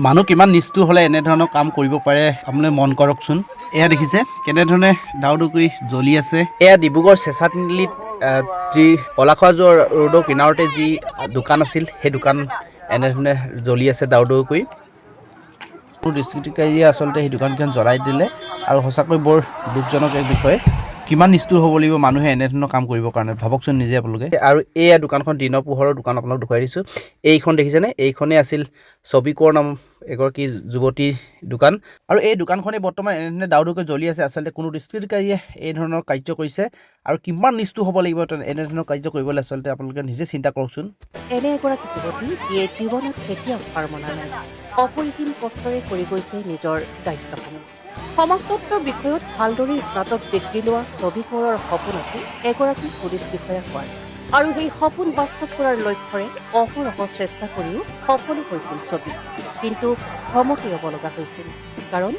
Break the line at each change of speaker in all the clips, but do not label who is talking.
মানুহ কিমান নিষ্ঠুৰ হ'লে এনেধৰণৰ কাম কৰিব পাৰে আপুনি মন কৰকচোন। এয়া দেখিছে কেনেধৰণে দাউদুকুৰি জ্বলি আছে। এয়া ডিব্ৰুগড় চেঁচা তিনিআলিত যি পলাশোৱা ৰোডৰ কিনাৰতে যি দোকান আছিল সেই দোকান এনেধৰণে জ্বলি আছে দাউদুকুৰি। দুষ্কৃতিকাৰীয়ে আচলতে সেই দোকানখন জ্বলাই দিলে আৰু সঁচাকৈ বৰ দুখজনক এক বিষয়। কিমান নিষ্ঠুৰ হ'ব লাগিব মানুহে এনেধৰণৰ কাম কৰিবৰ কাৰণে ভাবকচোন নিজে আপোনালোকে। আৰু এয়া দোকানখন দিনৰ পোহৰৰ দোকান আপোনালোক দেখুৱাই দিছোঁ। এইখন দেখিছেনে, এইখনেই আছিল ছবি কোঁৱৰ নাম এগৰাকী যুৱতীৰ দোকান। আৰু এই দোকানখনেই বৰ্তমান এনেধৰণে দাউদুকৈ জ্বলি আছে। আচলতে কোনো দুষ্কৃতিকাৰীয়ে এই ধৰণৰ কাৰ্য কৰিছে আৰু কিমান নিষ্ঠুৰ হ'ব লাগিব এনেধৰণৰ কাৰ্য কৰিবলৈ আচলতে আপোনালোকে নিজে চিন্তা কৰকচোন।
এনে এগৰাকী যুৱতী যিয়ে জীৱনত কেতিয়াও হাৰ মনা নাই, অপৰিসীম কষ্টৰে কৰি গৈছে নিজৰ দায়িত্বসমূহ। সমাজতত্বৰ বিষয়ত ভালদৰে স্নাতক ডিগ্ৰী লোৱা ছবি কোঁৱৰৰ সপোন আছিল এগৰাকী পুলিচ বিষয়া হোৱাৰ। আৰু সেই সপোন বাস্তৱ কৰাৰ লক্ষ্যৰে অহৰহ চেষ্টা কৰিও সফলো হৈছিল ছবি। কিন্তু থমকি ৰ'ব লগা হৈছিল, কাৰণ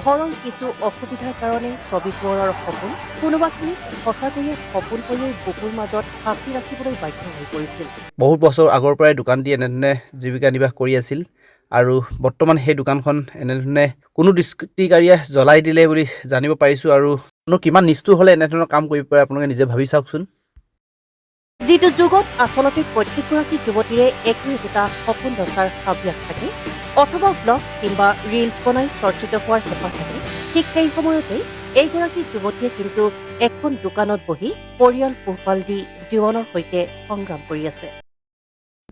ঘৰৰ কিছু অসুবিধাৰ কাৰণে ছবি কোঁৱৰৰ সপোন কোনোবাখিনি সঁচাকৈয়ে সপোন হৈয়ে বুকুৰ মাজত সাঁচি ৰাখিবলৈ বাধ্য হৈ পৰিছিল।
বহুত বছৰ আগৰ পৰাই দোকান দি এনেধৰণে জীৱিকা নিৰ্বাহ কৰি আছিল আৰু বৰ্তমান সেই দোকানখন এনেধৰণে কোনো দুষ্কৃতিকাৰীয়ে জ্বলাই দিলে বুলি জানিব পাৰিছোঁ। আৰু কিমান নিষ্ঠুৰ হ'লে এনেধৰণৰ কাম কৰিব পাৰে আপোনালোকে নিজে ভাবি চাওকচোন।
যিটো যুগত আচলতে প্ৰত্যেকগৰাকী যুৱতীৰে একো একোটা সপোন ৰচাৰ হাবিয়াস থাকে, অথবা ব্লগ কিংবা ৰিলছ বনাই চৰ্চিত হোৱাৰ হেঁপাহ থাকে, ঠিক সেই সময়তে এইগৰাকী যুৱতীয়ে কিন্তু এখন দোকানত বহি পৰিয়াল পোহপাল দি জীৱনৰ সৈতে সংগ্ৰাম কৰি আছে।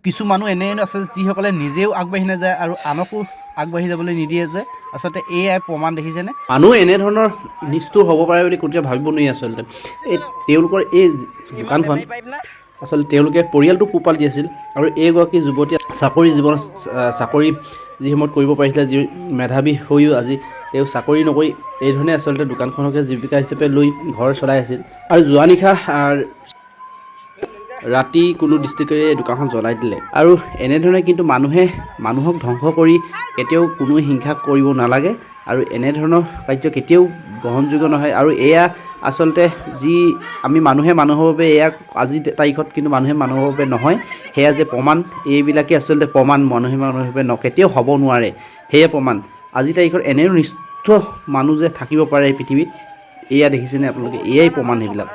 কিছু মানুহ এনে আছে যিসকলে নিজেও আগবাঢ়ি নাযায় আৰু আনকো আগবাঢ়ি যাবলৈ নিদিয়ে যে আচলতে এয়াই প্ৰমাণ দেখিছেনে। মানুহ এনেধৰণৰ নিষ্ঠুৰ হ'ব পাৰে বুলি কেতিয়াও ভাবিব নোৱাৰি। আচলতে এই তেওঁলোকৰ এই দোকানখন আচলতে তেওঁলোকে পৰিয়ালটোক পোহপাল দি আছিল আৰু এইগৰাকী যুৱতীয়ে চাকৰি যি সময়ত কৰিব পাৰিছিলে, যি মেধাৱী হৈও আজি তেওঁ চাকৰি নকৰি এইধৰণে আচলতে দোকানখনকে জীৱিকা হিচাপে লৈ ঘৰ চলাই আছিল। আৰু যোৱা নিশা ৰাতি কোনো দুষ্কৃতিকাৰীয়ে দোকানখন জ্বলাই দিলে। আৰু এনেধৰণে কিন্তু মানুহক ধ্বংস কৰি কেতিয়াও কোনো হিংসা কৰিব নালাগে আৰু এনেধৰণৰ কাৰ্য কেতিয়াও গ্ৰহণযোগ্য নহয়। আৰু এয়া আচলতে যি আমি মানুহে মানুহৰ বাবে এয়া আজিৰ তাৰিখত কিন্তু মানুহে মানুহৰ বাবে নহয়, সেয়া যে প্ৰমাণ, এইবিলাকেই আচলতে প্ৰমাণ মানুহে মানুহৰ বাবে কেতিয়াও হ'ব নোৱাৰে। সেয়ে প্ৰমাণ আজিৰ তাৰিখত এনে নিষ্ঠ মানুহ যে থাকিব পাৰে এই পৃথিৱীত, এয়া দেখিছেনে আপোনালোকে, এয়াই প্ৰমাণ সেইবিলাক।